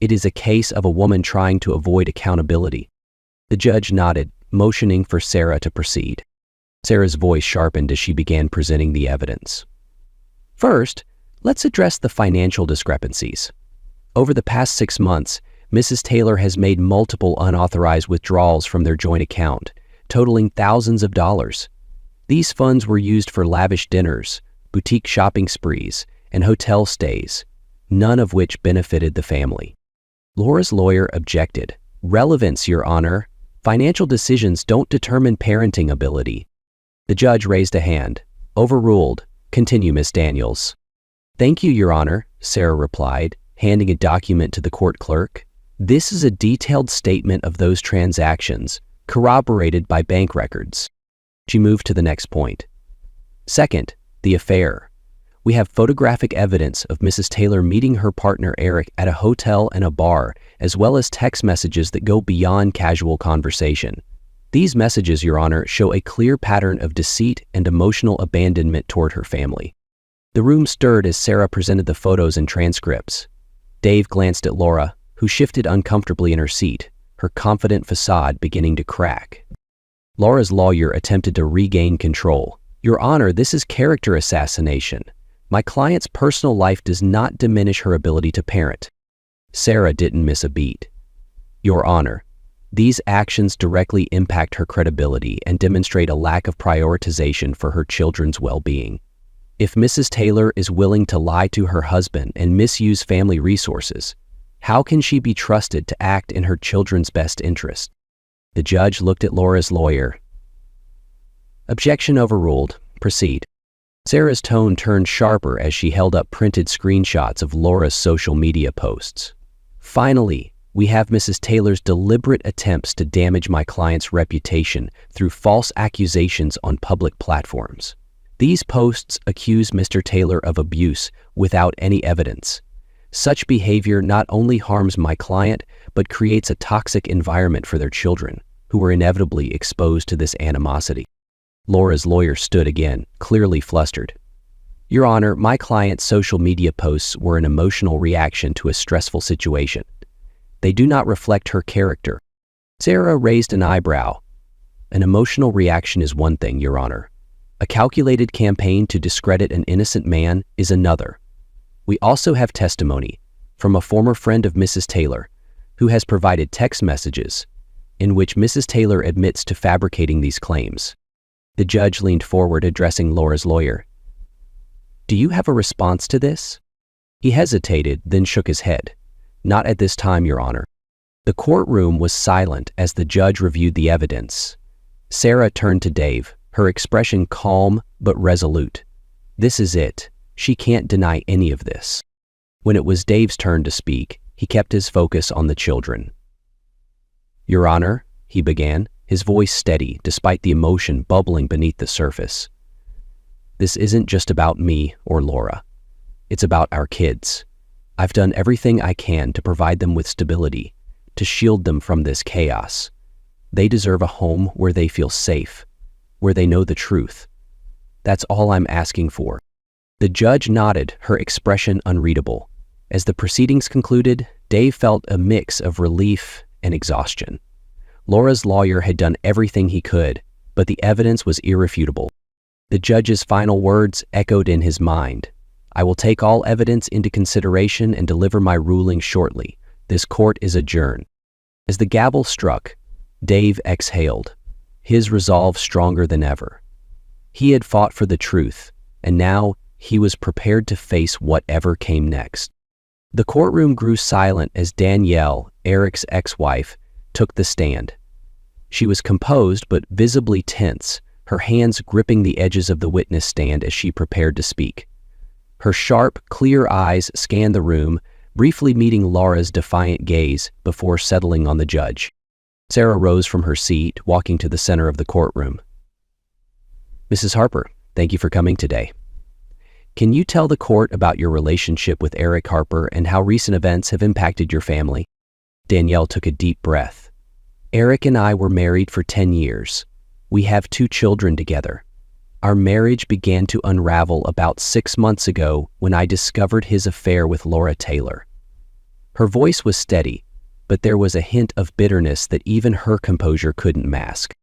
It is a case of a woman trying to avoid accountability. The judge nodded, motioning for Sarah to proceed. Sarah's voice sharpened as she began presenting the evidence. First, let's address the financial discrepancies. Over the past 6 months, Mrs. Taylor has made multiple unauthorized withdrawals from their joint account, totaling thousands of dollars. These funds were used for lavish dinners, boutique shopping sprees, and hotel stays, none of which benefited the family. Laura's lawyer objected. Relevance, Your Honor. Financial decisions don't determine parenting ability. The judge raised a hand. Overruled. Continue, Miss Daniels. Thank you, Your Honor, Sarah replied, handing a document to the court clerk. This is a detailed statement of those transactions, corroborated by bank records. She moved to the next point. Second, the affair. We have photographic evidence of Mrs. Taylor meeting her partner Eric at a hotel and a bar, as well as text messages that go beyond casual conversation. These messages, Your Honor, show a clear pattern of deceit and emotional abandonment toward her family. The room stirred as Sarah presented the photos and transcripts. Dave glanced at Laura, who shifted uncomfortably in her seat, her confident facade beginning to crack. Laura's lawyer attempted to regain control. Your Honor, this is character assassination. My client's personal life does not diminish her ability to parent. Sarah didn't miss a beat. Your Honor, these actions directly impact her credibility and demonstrate a lack of prioritization for her children's well-being. If Mrs. Taylor is willing to lie to her husband and misuse family resources, how can she be trusted to act in her children's best interest? The judge looked at Laura's lawyer. Objection overruled. Proceed. Sarah's tone turned sharper as she held up printed screenshots of Laura's social media posts. Finally, we have Mrs. Taylor's deliberate attempts to damage my client's reputation through false accusations on public platforms. These posts accuse Mr. Taylor of abuse without any evidence. Such behavior not only harms my client, but creates a toxic environment for their children, who are inevitably exposed to this animosity. Laura's lawyer stood again, clearly flustered. Your Honor, my client's social media posts were an emotional reaction to a stressful situation. They do not reflect her character. Sarah raised an eyebrow. An emotional reaction is one thing, Your Honor. A calculated campaign to discredit an innocent man is another. We also have testimony from a former friend of Mrs. Taylor, who has provided text messages in which Mrs. Taylor admits to fabricating these claims. The judge leaned forward, addressing Laura's lawyer. Do you have a response to this? He hesitated, then shook his head. Not at this time, Your Honor. The courtroom was silent as the judge reviewed the evidence. Sarah turned to Dave, her expression calm but resolute. This is it. She can't deny any of this. When it was Dave's turn to speak, he kept his focus on the children. Your Honor, he began, his voice steady despite the emotion bubbling beneath the surface. This isn't just about me or Laura. It's about our kids. I've done everything I can to provide them with stability, to shield them from this chaos. They deserve a home where they feel safe, where they know the truth. That's all I'm asking for. The judge nodded, her expression unreadable. As the proceedings concluded, Dave felt a mix of relief and exhaustion. Laura's lawyer had done everything he could, but the evidence was irrefutable. The judge's final words echoed in his mind. I will take all evidence into consideration and deliver my ruling shortly. This court is adjourned. As the gavel struck, Dave exhaled, his resolve stronger than ever. He had fought for the truth, and now he was prepared to face whatever came next. The courtroom grew silent as Danielle, Eric's ex-wife, took the stand. She was composed but visibly tense, her hands gripping the edges of the witness stand as she prepared to speak. Her sharp, clear eyes scanned the room, briefly meeting Laura's defiant gaze before settling on the judge. Sarah rose from her seat, walking to the center of the courtroom. Mrs. Harper, thank you for coming today. Can you tell the court about your relationship with Eric Harper and how recent events have impacted your family? Danielle took a deep breath. Eric and I were married for 10 years. We have 2 children together. Our marriage began to unravel about 6 months ago when I discovered his affair with Laura Taylor. Her voice was steady, but there was a hint of bitterness that even her composure couldn't mask.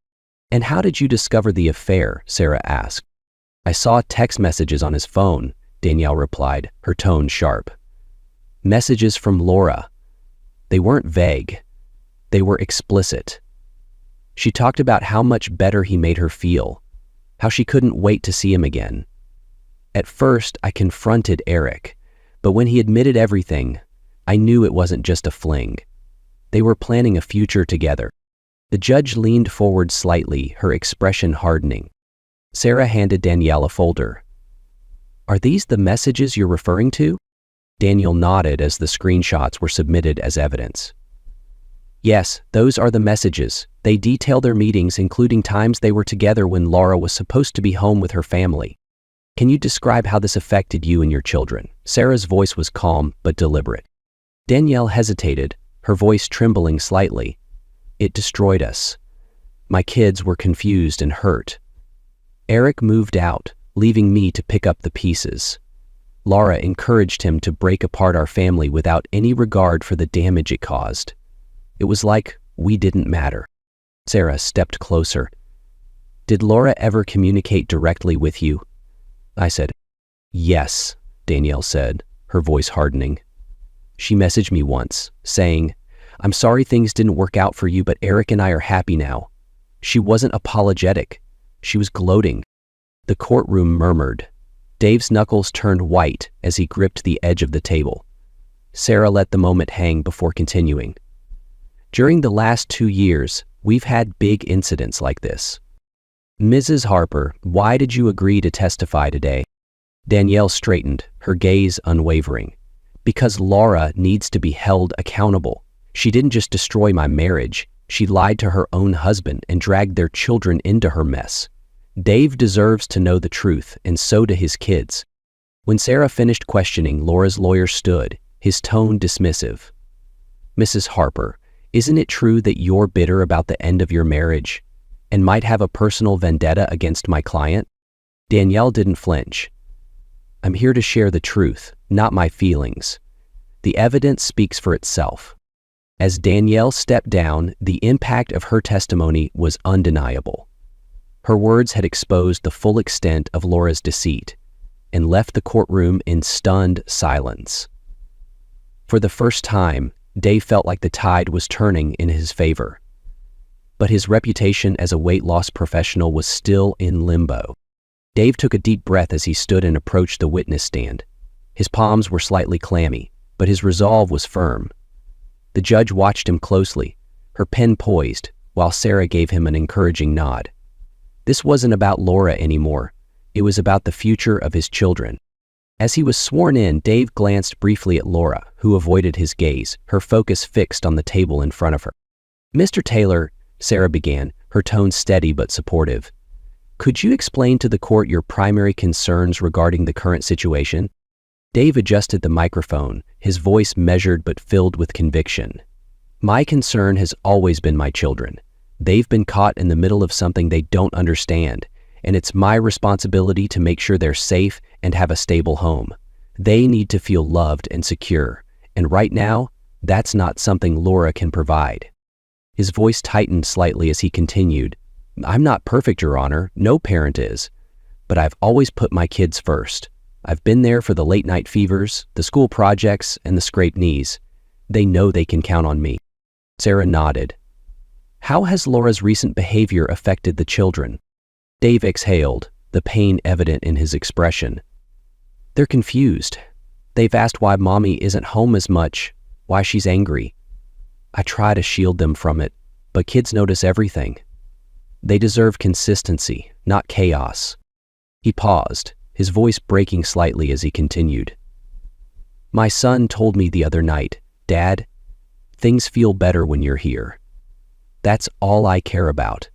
And how did you discover the affair? Sarah asked. I saw text messages on his phone, Danielle replied, her tone sharp. Messages from Laura. They weren't vague. They were explicit. She talked about how much better he made her feel, how she couldn't wait to see him again. At first, I confronted Eric, but when he admitted everything, I knew it wasn't just a fling. They were planning a future together. The judge leaned forward slightly, her expression hardening. Sarah handed Danielle a folder. Are these the messages you're referring to? Danielle nodded as the screenshots were submitted as evidence. Yes, those are the messages. They detail their meetings, including times they were together when Laura was supposed to be home with her family. Can you describe how this affected you and your children? Sarah's voice was calm but deliberate. Danielle hesitated, her voice trembling slightly. It destroyed us. My kids were confused and hurt. Eric moved out, leaving me to pick up the pieces. Laura encouraged him to break apart our family without any regard for the damage it caused. It was like we didn't matter. Sarah stepped closer. Did Laura ever communicate directly with you? I said, Yes, Danielle said, her voice hardening. She messaged me once, saying, I'm sorry things didn't work out for you, but Eric and I are happy now. She wasn't apologetic. She was gloating. The courtroom murmured. Dave's knuckles turned white as he gripped the edge of the table. Sarah let the moment hang before continuing. During the last 2 years, we've had big incidents like this. Mrs. Harper, why did you agree to testify today? Danielle straightened, her gaze unwavering. Because Laura needs to be held accountable. She didn't just destroy my marriage. She lied to her own husband and dragged their children into her mess. Dave deserves to know the truth, and so do his kids. When Sarah finished questioning, Laura's lawyer stood, his tone dismissive. Mrs. Harper, isn't it true that you're bitter about the end of your marriage and might have a personal vendetta against my client? Danielle didn't flinch. I'm here to share the truth, not my feelings. The evidence speaks for itself. As Danielle stepped down, the impact of her testimony was undeniable. Her words had exposed the full extent of Laura's deceit and left the courtroom in stunned silence. For the first time, Dave felt like the tide was turning in his favor. But his reputation as a weight loss professional was still in limbo. Dave took a deep breath as he stood and approached the witness stand. His palms were slightly clammy, but his resolve was firm. The judge watched him closely, her pen poised, while Sarah gave him an encouraging nod. This wasn't about Laura anymore. It was about the future of his children. As he was sworn in, Dave glanced briefly at Laura, who avoided his gaze, her focus fixed on the table in front of her. Mr. Taylor, Sarah began, her tone steady but supportive. Could you explain to the court your primary concerns regarding the current situation? Dave adjusted the microphone, his voice measured but filled with conviction. My concern has always been my children. They've been caught in the middle of something they don't understand, and it's my responsibility to make sure they're safe and have a stable home. They need to feel loved and secure, and right now, that's not something Laura can provide. His voice tightened slightly as he continued. I'm not perfect, Your Honor, no parent is, but I've always put my kids first. I've been there for the late-night fevers, the school projects, and the scraped knees. They know they can count on me. Sarah nodded. How has Laura's recent behavior affected the children? Dave exhaled, the pain evident in his expression. They're confused. They've asked why Mommy isn't home as much, why she's angry. I try to shield them from it, but kids notice everything. They deserve consistency, not chaos. He paused, his voice breaking slightly as he continued. My son told me the other night, Dad, things feel better when you're here. That's all I care about.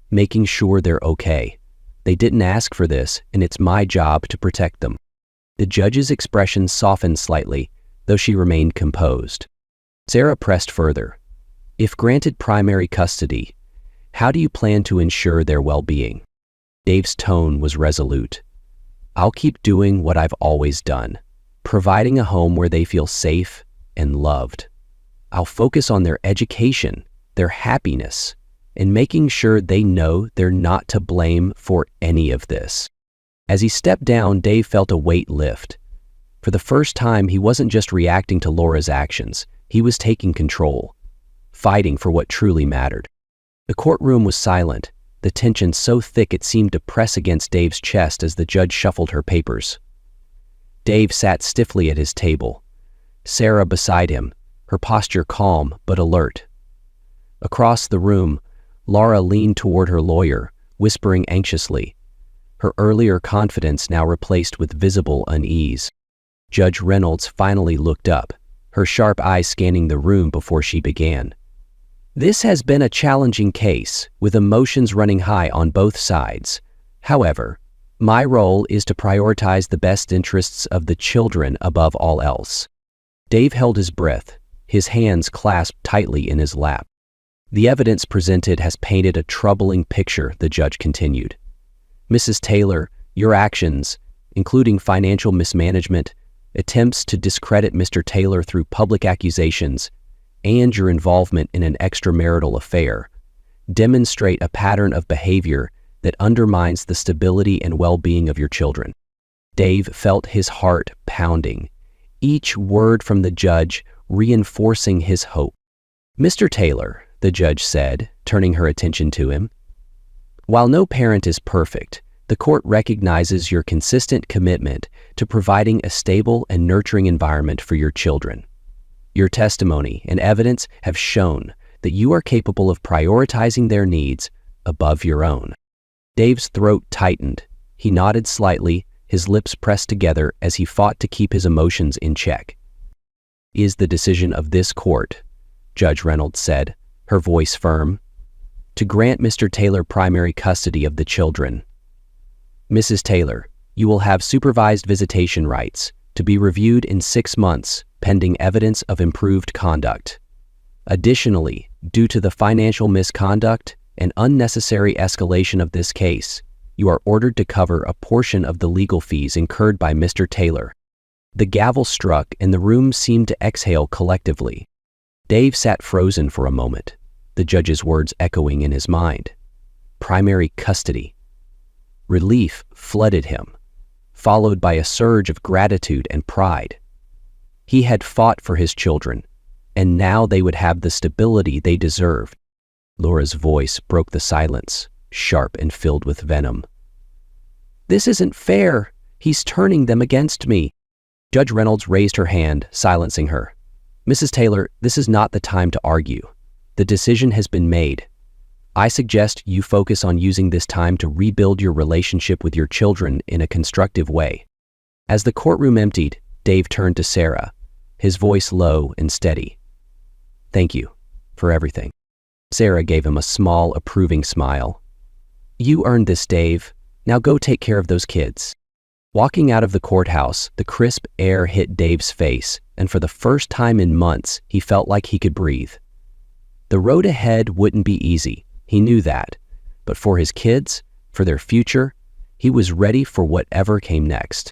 Making sure they're okay. They didn't ask for this, and it's my job to protect them." The judge's expression softened slightly, though she remained composed. Sarah pressed further. "If granted primary custody, how do you plan to ensure their well-being?" Dave's tone was resolute. "I'll keep doing what I've always done, providing a home where they feel safe and loved. I'll focus on their education, their happiness, and making sure they know they're not to blame for any of this." As he stepped down, Dave felt a weight lift. For the first time, he wasn't just reacting to Laura's actions. He was taking control, fighting for what truly mattered. The courtroom was silent, the tension so thick it seemed to press against Dave's chest as the judge shuffled her papers. Dave sat stiffly at his table, Sarah beside him, her posture calm but alert. Across the room, Laura leaned toward her lawyer, whispering anxiously, her earlier confidence now replaced with visible unease. Judge Reynolds finally looked up, her sharp eyes scanning the room before she began. "This has been a challenging case, with emotions running high on both sides. However, my role is to prioritize the best interests of the children above all else." Dave held his breath, his hands clasped tightly in his lap. "The evidence presented has painted a troubling picture," the judge continued. "Mrs. Taylor, your actions, including financial mismanagement, attempts to discredit Mr. Taylor through public accusations, and your involvement in an extramarital affair, demonstrate a pattern of behavior that undermines the stability and well-being of your children." Dave felt his heart pounding, each word from the judge reinforcing his hope. "Mr. Taylor," the judge said, turning her attention to him, "while no parent is perfect, the court recognizes your consistent commitment to providing a stable and nurturing environment for your children. Your testimony and evidence have shown that you are capable of prioritizing their needs above your own." Dave's throat tightened. He nodded slightly, his lips pressed together as he fought to keep his emotions in check. "Is the decision of this court," Judge Reynolds said, her voice firm, "to grant Mr. Taylor primary custody of the children. Mrs. Taylor, you will have supervised visitation rights to be reviewed in 6 months, pending evidence of improved conduct. Additionally, due to the financial misconduct and unnecessary escalation of this case, you are ordered to cover a portion of the legal fees incurred by Mr. Taylor." The gavel struck and the room seemed to exhale collectively. Dave sat frozen for a moment, the judge's words echoing in his mind. Primary custody. Relief flooded him, followed by a surge of gratitude and pride. He had fought for his children, and now they would have the stability they deserved. Laura's voice broke the silence, sharp and filled with venom. "This isn't fair. He's turning them against me." Judge Reynolds raised her hand, silencing her. "Mrs. Taylor, this is not the time to argue. The decision has been made. I suggest you focus on using this time to rebuild your relationship with your children in a constructive way." As the courtroom emptied, Dave turned to Sarah, his voice low and steady. "Thank you for everything." Sarah gave him a small, approving smile. "You earned this, Dave. Now go take care of those kids." Walking out of the courthouse, the crisp air hit Dave's face, and for the first time in months, he felt like he could breathe. The road ahead wouldn't be easy, he knew that, but for his kids, for their future, he was ready for whatever came next.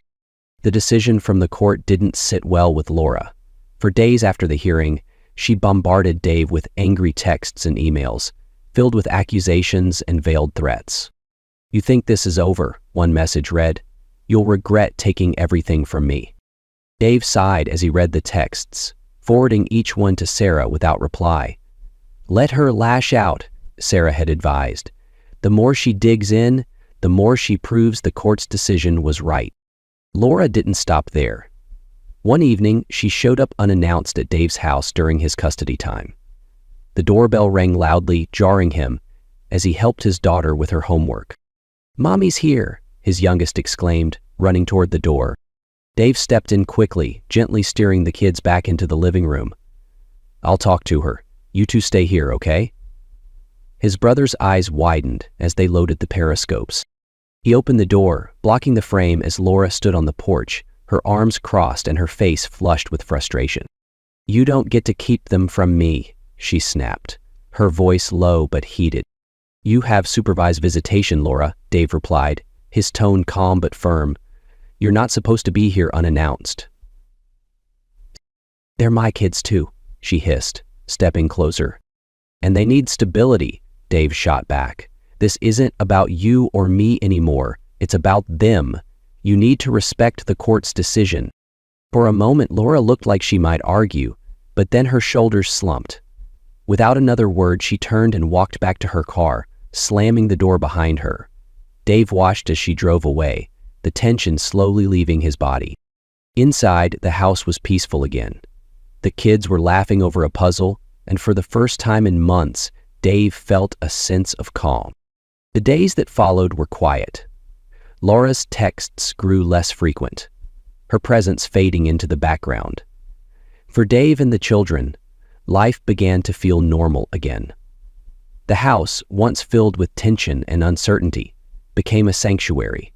The decision from the court didn't sit well with Laura. For days after the hearing, she bombarded Dave with angry texts and emails, filled with accusations and veiled threats. "You think this is over," one message read. "You'll regret taking everything from me." Dave sighed as he read the texts, forwarding each one to Sarah without reply. "Let her lash out," Sarah had advised. "The more she digs in, the more she proves the court's decision was right." Laura didn't stop there. One evening, she showed up unannounced at Dave's house during his custody time. The doorbell rang loudly, jarring him, as he helped his daughter with her homework. "Mommy's here," his youngest exclaimed, running toward the door. Dave stepped in quickly, gently steering the kids back into the living room. "I'll talk to her. You two stay here, okay?" His brother's eyes widened as they loaded the periscopes. He opened the door, blocking the frame as Laura stood on the porch, her arms crossed and her face flushed with frustration. "You don't get to keep them from me," she snapped, her voice low but heated. "You have supervised visitation, Laura," Dave replied, his tone calm but firm. "You're not supposed to be here unannounced." "They're my kids too," she hissed, stepping closer. "And they need stability," Dave shot back. "This isn't about you or me anymore. It's about them. You need to respect the court's decision." For a moment, Laura looked like she might argue, but then her shoulders slumped. Without another word, she turned and walked back to her car, slamming the door behind her. Dave watched as she drove away, the tension slowly leaving his body. Inside, the house was peaceful again. The kids were laughing over a puzzle, and for the first time in months, Dave felt a sense of calm. The days that followed were quiet. Laura's texts grew less frequent, her presence fading into the background. For Dave and the children, life began to feel normal again. The house, once filled with tension and uncertainty, became a sanctuary,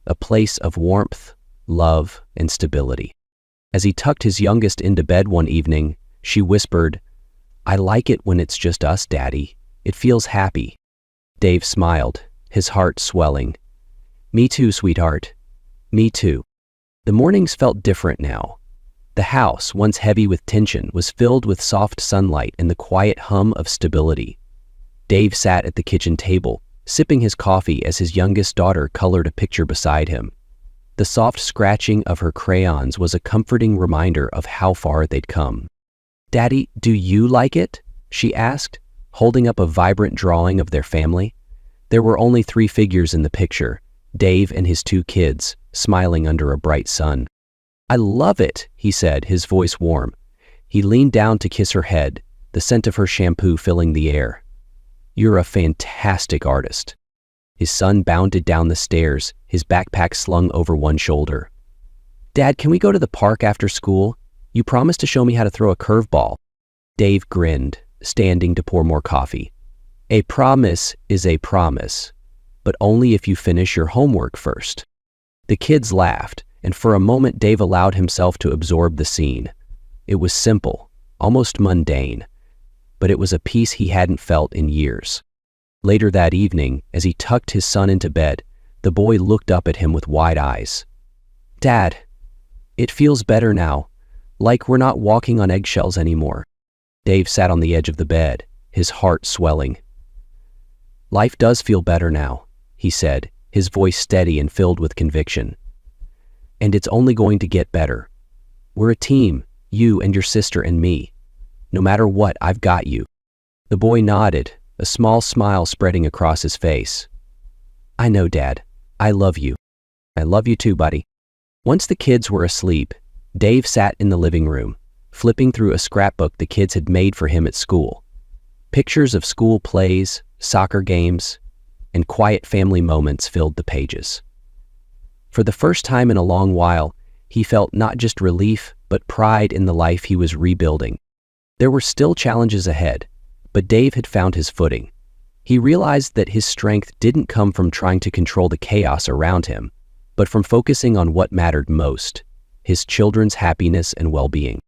a place of warmth, love, and stability. As he tucked his youngest into bed one evening, she whispered, "I like it when it's just us, Daddy. It feels happy." Dave smiled, his heart swelling. "Me too, sweetheart. Me too." The mornings felt different now. The house, once heavy with tension, was filled with soft sunlight and the quiet hum of stability. Dave sat at the kitchen table, sipping his coffee as his youngest daughter colored a picture beside him. The soft scratching of her crayons was a comforting reminder of how far they'd come. "Daddy, do you like it?" she asked, holding up a vibrant drawing of their family. There were only 3 figures in the picture, Dave and his 2 kids, smiling under a bright sun. "I love it," he said, his voice warm. He leaned down to kiss her head, the scent of her shampoo filling the air. "You're a fantastic artist." His son bounded down the stairs, his backpack slung over one shoulder. "Dad, can we go to the park after school? You promised to show me how to throw a curveball." Dave grinned, standing to pour more coffee. "A promise is a promise, but only if you finish your homework first." The kids laughed, and for a moment Dave allowed himself to absorb the scene. It was simple, almost mundane, but it was a peace he hadn't felt in years. Later that evening, as he tucked his son into bed, the boy looked up at him with wide eyes. "Dad, it feels better now, like we're not walking on eggshells anymore." Dave sat on the edge of the bed, his heart swelling. "Life does feel better now," he said, his voice steady and filled with conviction. "And it's only going to get better. We're a team, you and your sister and me. No matter what, I've got you." The boy nodded, a small smile spreading across his face. "I know, Dad. I love you." "I love you too, buddy." Once the kids were asleep, Dave sat in the living room, flipping through a scrapbook the kids had made for him at school. Pictures of school plays, soccer games, and quiet family moments filled the pages. For the first time in a long while, he felt not just relief, but pride in the life he was rebuilding. There were still challenges ahead, but Dave had found his footing. He realized that his strength didn't come from trying to control the chaos around him, but from focusing on what mattered most, his children's happiness and well-being.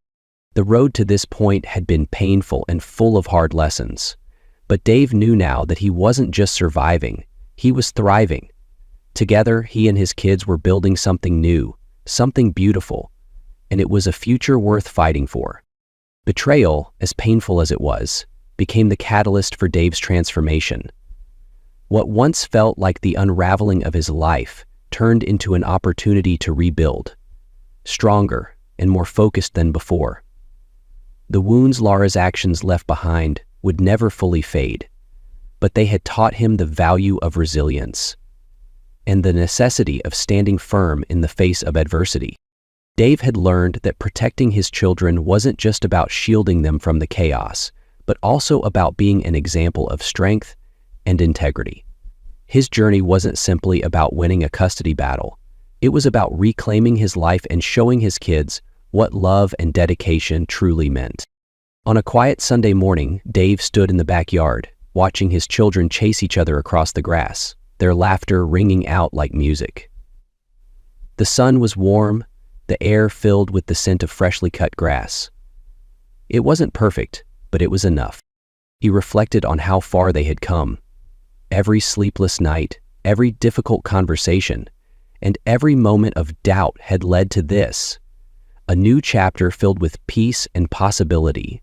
The road to this point had been painful and full of hard lessons, but Dave knew now that he wasn't just surviving, he was thriving. Together, he and his kids were building something new, something beautiful, and it was a future worth fighting for. Betrayal, as painful as it was, became the catalyst for Dave's transformation. What once felt like the unraveling of his life turned into an opportunity to rebuild, stronger and more focused than before. The wounds Laura's actions left behind would never fully fade, but they had taught him the value of resilience and the necessity of standing firm in the face of adversity. Dave had learned that protecting his children wasn't just about shielding them from the chaos, but also about being an example of strength and integrity. His journey wasn't simply about winning a custody battle. It was about reclaiming his life and showing his kids what love and dedication truly meant. On a quiet Sunday morning, Dave stood in the backyard, watching his children chase each other across the grass. their laughter ringing out like music. The sun was warm, the air filled with the scent of freshly cut grass. It wasn't perfect, but it was enough. He reflected on how far they had come. Every sleepless night, every difficult conversation, and every moment of doubt had led to this, a new chapter filled with peace and possibility.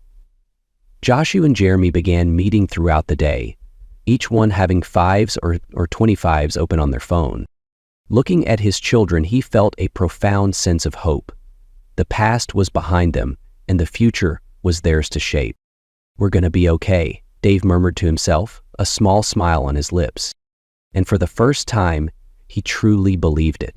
Joshua and Jeremy began meeting throughout the day, each one having 5s or 25s open on their phone. Looking at his children, he felt a profound sense of hope. The past was behind them, and the future was theirs to shape. "We're gonna be okay," Dave murmured to himself, a small smile on his lips. And for the first time, he truly believed it.